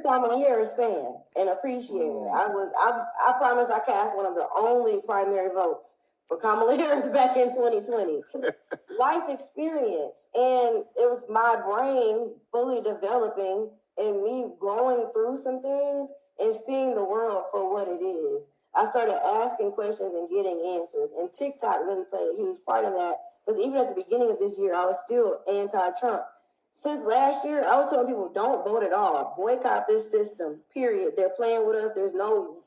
Kamala Harris fan and appreciator. I promise I cast one of the only primary votes for Kamala Harris back in 2020. Life experience, and it was my brain fully developing and me going through some things and seeing the world for what it is. I started asking questions and getting answers, and TikTok really played a huge part of that, because even at the beginning of this year, I was still anti-Trump. Since last year, I was telling people, don't vote at all. Boycott this system, period. They're playing with us. There's no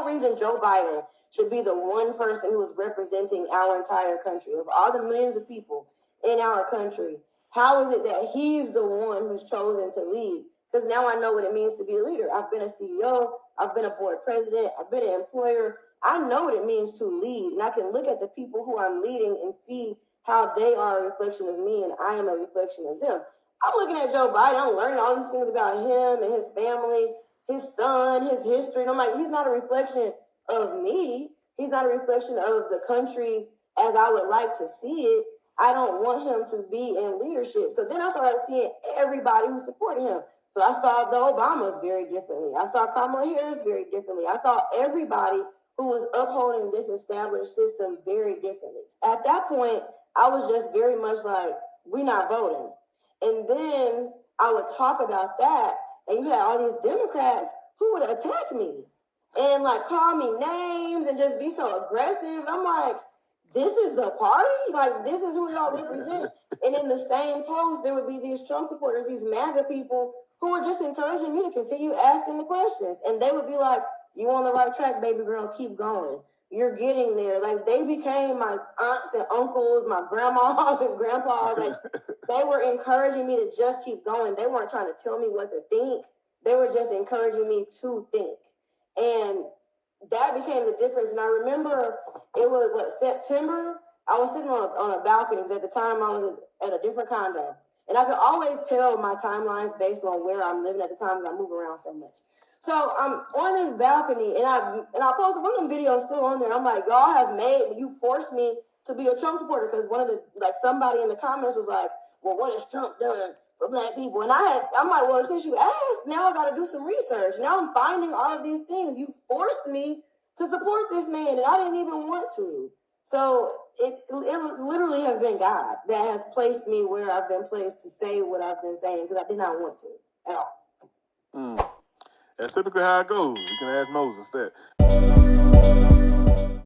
reason Joe Biden should be the one person who is representing our entire country. Of all the millions of people in our country, how is it that he's the one who's chosen to lead? Because now I know what it means to be a leader. I've been a CEO. I've been a board president. I've been an employer. I know what it means to lead. And I can look at the people who I'm leading and see how they are a reflection of me and I am a reflection of them. I'm looking at Joe Biden. I'm learning all these things about him and his family, his son, his history. And I'm like, he's not a reflection of me. He's not a reflection of the country as I would like to see it. I don't want him to be in leadership. So then I started seeing everybody who supported him. So I saw the Obamas very differently. I saw Kamala Harris very differently. I saw everybody who was upholding this established system very differently. At that point, I was just very much like, we're not voting. And then I would talk about that, and you had all these Democrats who would attack me and like call me names and just be so aggressive. And I'm like, this is the party? Like, this is who y'all represent? And in the same post, there would be these Trump supporters, these MAGA people who were just encouraging me to continue asking the questions. And they would be like, you on the right track, baby girl, keep going. You're getting there. Like, they became my aunts and uncles, my grandmas and grandpas. Like, they were encouraging me to just keep going. They weren't trying to tell me what to think. They were just encouraging me to think. And that became the difference. And I remember it was, September? I was sitting on a balcony, because at the time I was at a different condo. And I could always tell my timelines based on where I'm living at the time, because I move around so much. So I'm on this balcony, and I posted one of them videos still on there. I'm like, you forced me to be a Trump supporter, because somebody in the comments was like, well, what has Trump done for Black people? And I'm like, well, since you asked, now I got to do some research. Now I'm finding all of these things. You forced me to support this man, and I didn't even want to. So it literally has been God that has placed me where I've been placed to say what I've been saying, because I did not want to at all. That's typically how it goes. You can ask Moses that.